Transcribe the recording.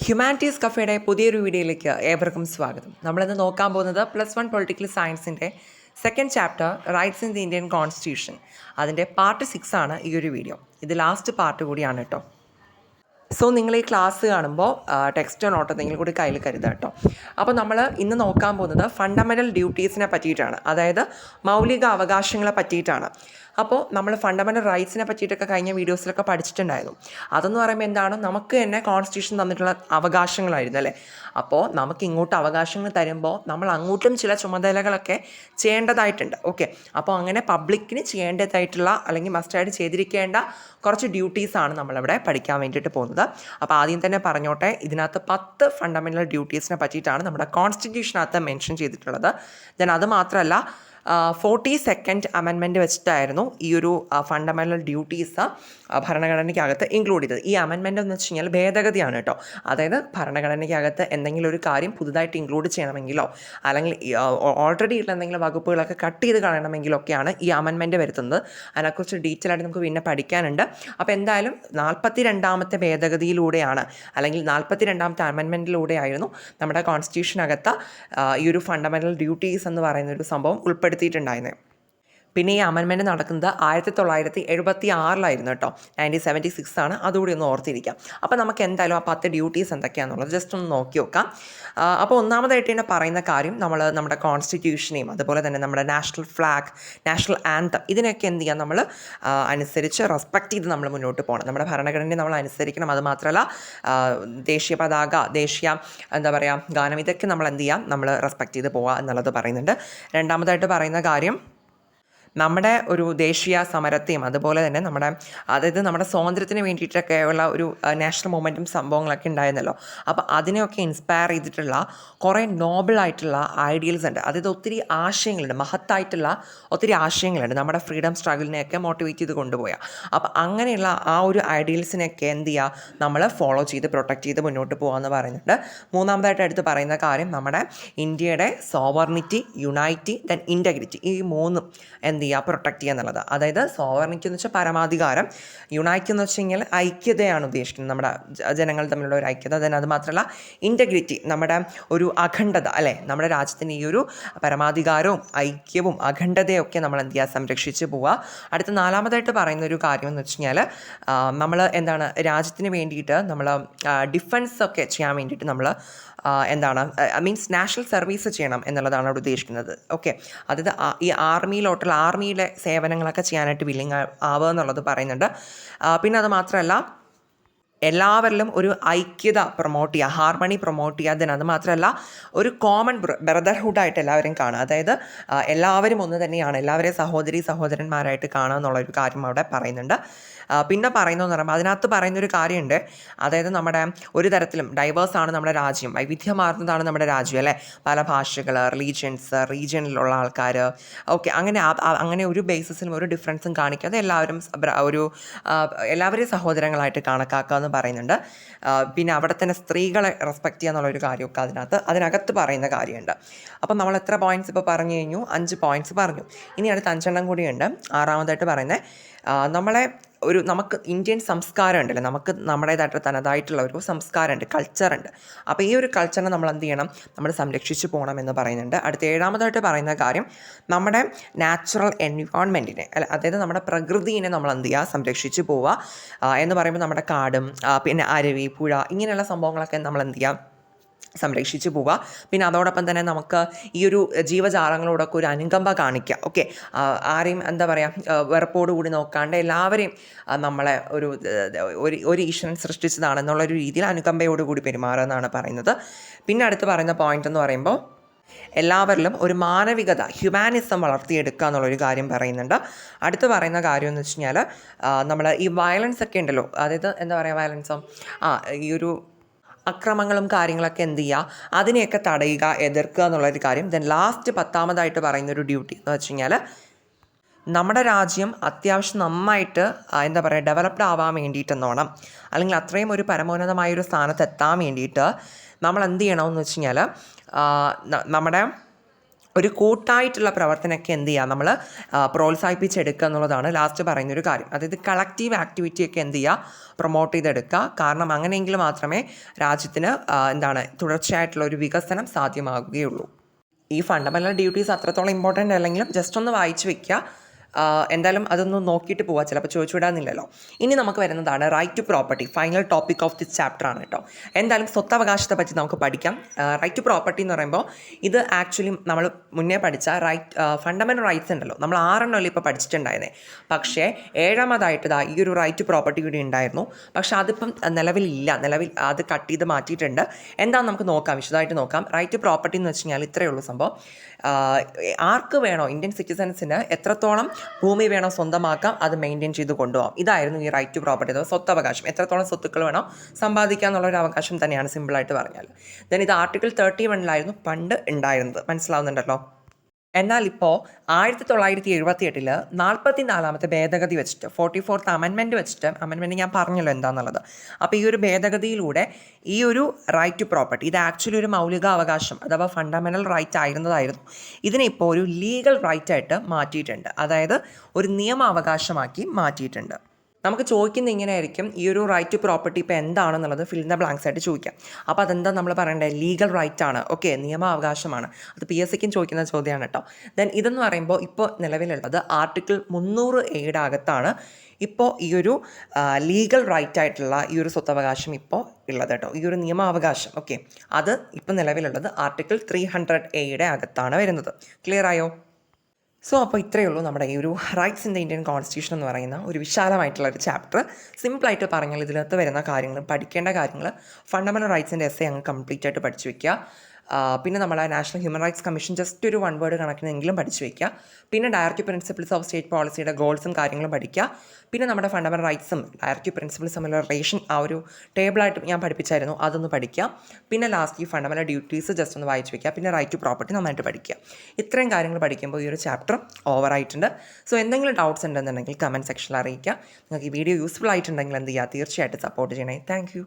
Humanities കഫേയുടെ പുതിയൊരു വീഡിയോയിലേക്ക് ഏവർക്കും സ്വാഗതം. നമ്മളിന്ന് നോക്കാൻ പോകുന്നത് +1 പൊളിറ്റിക്കൽ സയൻസിൻ്റെ second chapter rights in the Indian constitution. അതിൻ്റെ പാർട്ട് 6 ആണ് ഈ ഒരു വീഡിയോ. ഇത് ലാസ്റ്റ് പാർട്ട് കൂടിയാണ് കേട്ടോ. സോ നിങ്ങൾ ഈ ക്ലാസ് കാണുമ്പോൾ ടെക്സ്റ്റോ നോട്ടോ എന്തെങ്കിലും കൂടി കയ്യിൽ കരുതുക കേട്ടോ. അപ്പോൾ നമ്മൾ ഇന്ന് നോക്കാൻ പോകുന്നത് ഫണ്ടമെൻ്റൽ ഡ്യൂട്ടീസിനെ പറ്റിയിട്ടാണ്, അതായത് മൗലിക അവകാശങ്ങളെ പറ്റിയിട്ടാണ്. അപ്പോൾ നമ്മൾ ഫണ്ടമെൻ്റൽ റൈറ്റ്സിനെ പറ്റിയിട്ടൊക്കെ കഴിഞ്ഞ വീഡിയോസിലൊക്കെ പഠിച്ചിട്ടുണ്ടായിരുന്നു. അതെന്ന് പറയുമ്പോൾ എന്താണ്, നമുക്ക് തന്നെ കോൺസ്റ്റിറ്റ്യൂഷൻ തന്നിട്ടുള്ള അവകാശങ്ങളായിരുന്നു അല്ലേ. അപ്പോൾ നമുക്ക് ഇങ്ങോട്ട് അവകാശങ്ങൾ തരുമ്പോൾ നമ്മൾ അങ്ങോട്ടും ചില ചുമതലകളൊക്കെ ചെയ്യേണ്ടതായിട്ടുണ്ട്. ഓക്കെ, അപ്പോൾ അങ്ങനെ പബ്ലിക്കിന് ചെയ്യേണ്ടതായിട്ടുള്ള അല്ലെങ്കിൽ മസ്റ്റായിട്ട് ചെയ്തിരിക്കേണ്ട കുറച്ച് ഡ്യൂട്ടീസാണ് നമ്മളിവിടെ പഠിക്കാൻ വേണ്ടിയിട്ട് പോകുന്നത്. അപ്പോൾ ആദ്യം തന്നെ പറഞ്ഞോട്ടെ, ഇതിനകത്ത് 10 ഫണ്ടമെൻ്റൽ ഡ്യൂട്ടീസിനെ പറ്റിയിട്ടാണ് നമ്മുടെ കോൺസ്റ്റിറ്റ്യൂഷനകത്ത് മെൻഷൻ ചെയ്തിട്ടുള്ളത്. ദെൻ അത് മാത്രമല്ല 42nd അമെൻമെൻറ്റ് വെച്ചിട്ടായിരുന്നു ഈ ഒരു ഫണ്ടമെൻ്റൽ ഡ്യൂട്ടീസ് ഭരണഘടനയ്ക്കകത്ത് ഇൻക്ലൂഡ് ചെയ്തത്. ഈ അമെൻമെൻ്റ് എന്ന് വെച്ച് കഴിഞ്ഞാൽ ഭേദഗതിയാണ് കേട്ടോ. അതായത് ഭരണഘടനയ്ക്കകത്ത് എന്തെങ്കിലും ഒരു കാര്യം പുതുതായിട്ട് ഇൻക്ലൂഡ് ചെയ്യണമെങ്കിലോ അല്ലെങ്കിൽ ഓൾറെഡി ഉള്ള എന്തെങ്കിലും വകുപ്പുകളൊക്കെ കട്ട് ചെയ്ത് കളയണമെങ്കിലോ ഒക്കെയാണ് ഈ അമെൻമെൻറ്റ് വരുത്തുന്നത്. അതിനെക്കുറിച്ച് ഡീറ്റെയിൽ ആയിട്ട് നമുക്ക് പിന്നെ പഠിക്കാനുണ്ട്. അപ്പോൾ എന്തായാലും 42ാമത്തെ ഭേദഗതിയിലൂടെയാണ് അല്ലെങ്കിൽ 42ാമത്തെ അമെൻമെൻറ്റിലൂടെയായിരുന്നു നമ്മുടെ കോൺസ്റ്റിറ്റ്യൂഷനകത്ത് ഈ ഒരു ഫണ്ടമെൻ്റൽ ഡ്യൂട്ടീസ് എന്ന് പറയുന്ന ഒരു സംഭവം ഉൾപ്പെടുത്തിയിട്ടുണ്ടായിരുന്നത്. പിന്നെ ഈ അമെൻമെൻറ്റ് നടക്കുന്നത് 1976 കേട്ടോ. 1976 ആണ്. അതുകൂടി ഒന്ന് ഓർത്തിരിക്കാം. അപ്പോൾ നമുക്ക് എന്തായാലും ആ 10 ഡ്യൂട്ടീസ് എന്തൊക്കെയാണെന്നുള്ളത് ജസ്റ്റ് ഒന്ന് നോക്കി നോക്കാം. അപ്പോൾ ഒന്നാമതായിട്ട് തന്നെ പറയുന്ന കാര്യം, നമ്മുടെ കോൺസ്റ്റിറ്റ്യൂഷനെയും അതുപോലെ തന്നെ നമ്മുടെ നാഷണൽ ഫ്ലാഗ്, നാഷണൽ ആന്തം, ഇതിനൊക്കെ എന്ത് ചെയ്യാം, നമ്മൾ അനുസരിച്ച് റെസ്പെക്റ്റ് ചെയ്ത് നമ്മൾ മുന്നോട്ട് പോകണം. നമ്മുടെ ഭരണഘടനയെ നമ്മൾ അനുസരിക്കണം. അതുമാത്രമല്ല ദേശീയ പതാക, ദേശീയ എന്താ പറയുക ഗാനം, ഇതൊക്കെ നമ്മൾ എന്ത് ചെയ്യാം, നമ്മൾ റെസ്പെക്റ്റ് ചെയ്ത് പോവുക എന്നുള്ളത് പറയുന്നുണ്ട്. രണ്ടാമതായിട്ട് പറയുന്ന കാര്യം, നമ്മുടെ ഒരു ദേശീയ സമരത്തെയും അതുപോലെ തന്നെ നമ്മുടെ സ്വാതന്ത്ര്യത്തിന് വേണ്ടിയിട്ടൊക്കെയുള്ള ഒരു നാഷണൽ മൂവ്മെൻറ്റും സംഭവങ്ങളൊക്കെ ഉണ്ടായിരുന്നല്ലോ. അപ്പോൾ അതിനെയൊക്കെ ഇൻസ്പയർ ചെയ്തിട്ടുള്ള കുറേ നോബിളായിട്ടുള്ള ഐഡിയൽസ് ഉണ്ട്. അതായത് ഒത്തിരി ആശയങ്ങളുണ്ട്, മഹത്തായിട്ടുള്ള ഒത്തിരി ആശയങ്ങളുണ്ട് നമ്മുടെ ഫ്രീഡം സ്ട്രഗിളിനെയൊക്കെ മോട്ടിവേറ്റ് ചെയ്ത് കൊണ്ടുപോയാൽ. അപ്പോൾ അങ്ങനെയുള്ള ആ ഒരു ഐഡിയൽസിനെയൊക്കെ എന്ത് ചെയ്യുക, നമ്മൾ ഫോളോ ചെയ്ത് പ്രൊട്ടക്റ്റ് ചെയ്ത് മുന്നോട്ട് പോകുകയെന്ന് പറയുന്നുണ്ട്. മൂന്നാമതായിട്ട് എടുത്ത് പറയുന്ന കാര്യം, നമ്മുടെ ഇന്ത്യയുടെ സോവർണിറ്റി, യുണൈറ്റി, ദെൻ ഇൻറ്റഗ്രിറ്റി, ഈ മൂന്നും എന്ത് ചെയ്യുക, പ്രൊട്ടക്റ്റ് ചെയ്യുക എന്നുള്ളത്. അതായത് സോവർണിറ്റി എന്ന് വെച്ചാൽ പരമാധികാരം, യുണൈറ്റി എന്ന് വെച്ച് കഴിഞ്ഞാൽ ഐക്യതയാണ് ഉദ്ദേശിക്കുന്നത്, നമ്മുടെ ജനങ്ങൾ തമ്മിലുള്ള ഒരു ഐക്യത. then അത് മാത്രമല്ല ഇൻറ്റഗ്രിറ്റി, നമ്മുടെ ഒരു അഖണ്ഡത അല്ലേ, നമ്മുടെ രാജ്യത്തിൻ്റെ ഈ ഒരു പരമാധികാരവും ഐക്യവും അഖണ്ഡതയൊക്കെ നമ്മൾ എന്ത് ചെയ്യുക, സംരക്ഷിച്ച് പോവുക. അടുത്ത നാലാമതായിട്ട് പറയുന്ന ഒരു കാര്യം എന്ന് വെച്ച് കഴിഞ്ഞാൽ, നമ്മൾ എന്താണ്, രാജ്യത്തിന് വേണ്ടിയിട്ട് നമ്മൾ ഡിഫൻസ് ഒക്കെ ചെയ്യാൻ വേണ്ടിയിട്ട് നമ്മൾ മീൻസ് നാഷണൽ സർവീസ് ചെയ്യണം എന്നുള്ളതാണ് അവിടെ ഉദ്ദേശിക്കുന്നത്. ഓക്കെ, അതായത് ഈ ആർമിയിലെ സേവനങ്ങളൊക്കെ ചെയ്യാനായിട്ട് വില്ലിങ് ആവുക എന്നുള്ളത് പറയുന്നുണ്ട്. പിന്നെ അത് മാത്രമല്ല എല്ലാവരിലും ഒരു ഐക്യത പ്രൊമോട്ട് ചെയ്യുക, ഹാർമണി പ്രൊമോട്ട് ചെയ്യുക. അതിന് അത് മാത്രമല്ല ഒരു കോമൺ ബ്രദർഹുഡായിട്ട് എല്ലാവരും കാണുക. അതായത് എല്ലാവരും ഒന്ന് തന്നെയാണ്, എല്ലാവരെയും സഹോദരന്മാരായിട്ട് കാണുക എന്നുള്ളൊരു കാര്യം അവിടെ പറയുന്നുണ്ട്. പിന്നെ പറയുന്നതെന്ന് പറയുമ്പോൾ അതിനകത്ത് പറയുന്നൊരു കാര്യമുണ്ട്, അതായത് നമ്മുടെ ഒരു തരത്തിലും ഡൈവേഴ്സാണ് നമ്മുടെ രാജ്യം, വൈവിധ്യമാർന്നതാണ് നമ്മുടെ രാജ്യം അല്ലേ. പല ഭാഷകൾ, റിലീജിയൻസ്, റീജിയനിലുള്ള ആൾക്കാർ, ഓക്കെ, അങ്ങനെ ഒരു ബേസിസിലും ഒരു ഡിഫറൻസും കാണിക്കാതെ എല്ലാവരെയും സഹോദരങ്ങളായിട്ട് കണക്കാക്കുക എന്ന് പറയുന്നുണ്ട്. പിന്നെ അവിടെ തന്നെ സ്ത്രീകളെ റെസ്പെക്റ്റ് ചെയ്യുക എന്നുള്ളൊരു കാര്യമൊക്കെ അതിനകത്ത് പറയുന്ന കാര്യമുണ്ട്. അപ്പം നമ്മൾ എത്ര പോയിൻറ്റ്സ് ഇപ്പോൾ പറഞ്ഞു കഴിഞ്ഞു? 5 പോയിൻറ്റ്സ് പറഞ്ഞു. ഇനി അടുത്ത 5 കൂടിയുണ്ട്. ആറാമതായിട്ട് പറയുന്നത്, നമുക്ക് ഇന്ത്യൻ സംസ്കാരം ഉണ്ടല്ലോ, നമുക്ക് നമ്മുടേതായിട്ട് തനതായിട്ടുള്ള ഒരു സംസ്കാരമുണ്ട്, കൾച്ചറുണ്ട്. അപ്പോൾ ഈ ഒരു കൾച്ചറിനെ നമ്മൾ എന്ത് ചെയ്യണം, നമ്മൾ സംരക്ഷിച്ച് പോകണം എന്ന് പറയുന്നുണ്ട്. അടുത്ത 7ാമതായിട്ട് പറയുന്ന കാര്യം, നമ്മുടെ നാച്ചുറൽ എൻവയോൺമെൻറ്റിനെ അതായത് നമ്മുടെ പ്രകൃതിയെ നമ്മൾ എന്ത് ചെയ്യുക, സംരക്ഷിച്ച് പോവുക എന്ന് പറയുമ്പോൾ നമ്മുടെ കാടും പിന്നെ അരുവി, പുഴ, ഇങ്ങനെയുള്ള സംഭവങ്ങളൊക്കെ നമ്മൾ എന്ത് ചെയ്യുക, സംരക്ഷിച്ച് പോവുക. പിന്നെ അതോടൊപ്പം തന്നെ നമുക്ക് ഈ ഒരു ജീവജാലങ്ങളോടൊക്കെ ഒരു അനുകമ്പ കാണിക്കുക. ഓക്കെ, ആരെയും എന്താ പറയുക, വെറുപ്പോടുകൂടി നോക്കാണ്ട് എല്ലാവരെയും നമ്മളെ ഒരു ഈശ്വരൻ സൃഷ്ടിച്ചതാണെന്നുള്ളൊരു രീതിയിൽ അനുകമ്പയോടുകൂടി പെരുമാറുക എന്നാണ് പറയുന്നത്. പിന്നെ അടുത്ത് പറയുന്ന പോയിന്റ് എന്ന് പറയുമ്പോൾ, എല്ലാവരിലും ഒരു മാനവികത, ഹ്യൂമാനിസം വളർത്തിയെടുക്കുക എന്നുള്ളൊരു കാര്യം പറയുന്നുണ്ട്. അടുത്ത് പറയുന്ന കാര്യം എന്ന് വെച്ച് കഴിഞ്ഞാൽ, നമ്മൾ ഈ വയലൻസ് ഒക്കെ ഉണ്ടല്ലോ, അതായത് എന്താ പറയുക, വയലൻസോ ഈ ഒരു അക്രമങ്ങളും കാര്യങ്ങളൊക്കെ എന്ത് ചെയ്യുക, അതിനെയൊക്കെ തടയുക, എതിർക്കുക എന്നുള്ളൊരു കാര്യം. ദെൻ ലാസ്റ്റ് 10ാമതായിട്ട് പറയുന്നൊരു ഡ്യൂട്ടി എന്ന് വെച്ച് കഴിഞ്ഞാൽ, നമ്മുടെ രാജ്യം അത്യാവശ്യം നന്നായിട്ട് എന്താ പറയുക, ഡെവലപ്ഡ് ആവാൻ വേണ്ടിയിട്ടെന്നോണം, അല്ലെങ്കിൽ അത്രയും ഒരു പരമോന്നതമായൊരു സ്ഥാനത്ത് എത്താൻ വേണ്ടിയിട്ട് നമ്മൾ എന്ത് ചെയ്യണമെന്ന് വെച്ച് കഴിഞ്ഞാൽ, നമ്മുടെ ഒരു കൂട്ടായിട്ടുള്ള പ്രവർത്തനമൊക്കെ എന്ത് ചെയ്യുക നമ്മൾ പ്രോത്സാഹിപ്പിച്ചെടുക്കുക എന്നുള്ളതാണ് ലാസ്റ്റ് പറയുന്നൊരു കാര്യം. അതായത് കളക്റ്റീവ് ആക്ടിവിറ്റിയൊക്കെ എന്ത് ചെയ്യുക പ്രൊമോട്ട് ചെയ്തെടുക്കുക. കാരണം അങ്ങനെയെങ്കിൽ മാത്രമേ രാജ്യത്തിന് തുടർച്ചയായിട്ടുള്ള ഒരു വികസനം സാധ്യമാകുകയുള്ളൂ. ഈ ഫണ്ടമെൻ്റൽ ഡ്യൂട്ടീസ് അത്രത്തോളം ഇമ്പോർട്ടൻ്റ് അല്ലെങ്കിലും ജസ്റ്റ് ഒന്ന് വായിച്ച് വയ്ക്കുക. എന്തായാലും അതൊന്ന് നോക്കിയിട്ട് പോവുക, ചിലപ്പോൾ ചോദിച്ചു വിടാന്നില്ലല്ലോ. ഇനി നമുക്ക് വരുന്നതാണ് right to property. Final topic of this chapter ആണ് കേട്ടോ. എന്തായാലും സ്വത്തവകാശത്തെ പറ്റി നമുക്ക് പഠിക്കാം. റൈറ്റ് ടു പ്രോപ്പർട്ടി എന്ന് പറയുമ്പോൾ ഇത് ആക്ച്വലി നമ്മൾ മുന്നേ പഠിച്ച ഫണ്ടമെൻ്റൽ റൈറ്റ്സ് ഉണ്ടല്ലോ, നമ്മൾ 6 ഇപ്പോൾ പഠിച്ചിട്ടുണ്ടായിരുന്നേ. പക്ഷേ 7ാമതായിട്ട് ഈ ഒരു റൈറ്റ് ടു പ്രോപ്പർട്ടി കൂടി ഉണ്ടായിരുന്നു. പക്ഷേ അതിപ്പം നിലവിൽ അത് കട്ട് ചെയ്ത് മാറ്റിയിട്ടുണ്ട്. എന്താണെന്ന് നമുക്ക് നോക്കാം, വിശദമായിട്ട് നോക്കാം. റൈറ്റ് ടു പ്രോപ്പർട്ടി എന്ന് വെച്ച് കഴിഞ്ഞാൽ ഇത്രയേ ഉള്ളൂ സംഭവം. ആർക്ക് വേണോ, ഇന്ത്യൻ സിറ്റിസൺസിന് എത്രത്തോളം ഭൂമി വേണോ സ്വന്തമാക്കാം, അത് മെയിൻറ്റെയിൻ ചെയ്ത് കൊണ്ടുപോകാം. ഇതായിരുന്നു ഈ റൈറ്റ് ടു പ്രോപ്പർട്ടി അഥവാ സ്വത്തവകാശം. എത്രത്തോളം സ്വത്തുക്കൾ വേണോ സമ്പാദിക്കുക എന്നുള്ളൊരു അവകാശം തന്നെയാണ് സിമ്പിളായിട്ട് പറഞ്ഞാൽ. ദെൻ ഇത് ആർട്ടിക്കിൾ 31 പണ്ട് ഉണ്ടായിരുന്നത്, മനസ്സിലാവുന്നുണ്ടല്ലോ. എന്നാൽ ഇപ്പോൾ 1978 44ാമത്തെ ഭേദഗതി വെച്ചിട്ട് 44th അമെൻമെൻറ്റ് വെച്ചിട്ട്, അമെൻമെൻറ്റ് ഞാൻ പറഞ്ഞല്ലോ എന്താണെന്നുള്ളത്. അപ്പോൾ ഈ ഒരു ഭേദഗതിയിലൂടെ ഈ ഒരു റൈറ്റ് ടു പ്രോപ്പർട്ടി ഇത് ആക്ച്വലി ഒരു മൗലിക അവകാശം അഥവാ ഫണ്ടമെൻ്റൽ റൈറ്റ് ആയിരുന്നതായിരുന്നു. ഇതിനെ ഇപ്പോൾ ഒരു ലീഗൽ റൈറ്റ് ആയിട്ട് മാറ്റിയിട്ടുണ്ട്. അതായത് ഒരു നിയമാവകാശമാക്കി മാറ്റിയിട്ടുണ്ട്. നമുക്ക് ചോദിക്കുന്നത് ഇങ്ങനെയായിരിക്കും, ഈ ഒരു റൈറ്റ് ടു പ്രോപ്പർട്ടി ഇപ്പോൾ എന്താണെന്നുള്ളത് ഫിൽ ഇൻ ദ ബ്ലാങ്ക്സ് ആയിട്ട് ചോദിക്കാം. അപ്പോൾ അതെന്താ നമ്മൾ പറയേണ്ടത്? ലീഗൽ റൈറ്റ് ആണ്, ഓക്കെ, നിയമാവകാശമാണ്. അത് PSCക്കും ചോദിക്കുന്ന ചോദ്യമാണ് കേട്ടോ. ദെൻ ഇതെന്ന് പറയുമ്പോൾ ഇപ്പോൾ നിലവിലുള്ളത് ആർട്ടിക്കിൾ 300A അകത്താണ് ഇപ്പോൾ ഈ ഒരു ലീഗൽ റൈറ്റ് ആയിട്ടുള്ള ഈ ഒരു സ്വത്തവകാശം ഇപ്പോൾ ഉള്ളത് കേട്ടോ. ഈ ഒരു നിയമാവകാശം, ഓക്കെ, അത് ഇപ്പോൾ നിലവിലുള്ളത് ആർട്ടിക്കിൾ 300A അകത്താണ് വരുന്നത്. ക്ലിയർ ആയോ? അപ്പോൾ ഇത്രയേ ഉള്ളൂ നമ്മുടെ ഈ ഒരു rights in the Indian constitution എന്ന് പറയുന്ന ഒരു വിശാലമായിട്ടുള്ള ഒരു ചാപ്റ്റർ. സിമ്പിളായിട്ട് പറഞ്ഞാൽ ഇതിനകത്ത് വരുന്ന കാര്യങ്ങൾ, പഠിക്കേണ്ട കാര്യങ്ങൾ, ഫണ്ടമെൻ്റൽ റൈറ്റ്സിൻ്റെ എസ്സേ അങ്ങ് കംപ്ലീറ്റ് ആയിട്ട് പഠിച്ചു വയ്ക്കുക. പിന്നെ നമ്മുടെ national human rights commission just ഒരു 1 വേർഡ് കണക്കിനെങ്കിലും പഠിച്ചു വയ്ക്കുക. പിന്നെ ഡയറക്റ്റീവ് പ്രിൻസിപ്പിൾസ് ഓഫ് സ്റ്റേറ്റ് പോളിസിയുടെ ഗോൾസും കാര്യങ്ങളും പഠിക്കുക. പിന്നെ നമ്മുടെ ഫണ്ടമെൻ്റൽ റൈറ്റ്സും ഡയറക്റ്റീവ് പ്രിൻസിപ്പിൾസ് തമ്മിലുള്ള റിലേഷൻ ആ ഒരു ടേബിളായിട്ട് ഞാൻ പഠിപ്പിച്ചായിരുന്നു, അതൊന്ന് പഠിക്കുക. പിന്നെ ലാസ്റ്റ് ഈ ഫണ്ടമെൻ്റൽ ഡ്യൂട്ടീസ് ജസ്റ്റ് ഒന്ന് വായിച്ച് വയ്ക്കുക. പിന്നെ റൈറ്റ് ടു പ്രോപ്പർട്ടി നന്നായിട്ട് പഠിക്കുക. ഇത്രയും കാര്യങ്ങൾ പഠിക്കുമ്പോൾ ഈ ഒരു ചാപ്റ്റർ ഓവറായിട്ടുണ്ട്. എന്തെങ്കിലും ഡൗട്ട്സ് ഉണ്ടെന്നുണ്ടെങ്കിൽ കമൻറ്റ് സെക്ഷനിൽ അറിയിക്കുക. നിങ്ങൾക്ക് ഈ വീഡിയോ യൂസ്ഫുൾ ആയിട്ടുണ്ടെങ്കിൽ എന്ത് ചെയ്യുക, തീർച്ചയായിട്ടും സപ്പോർട്ട് ചെയ്യണേ. Thank you.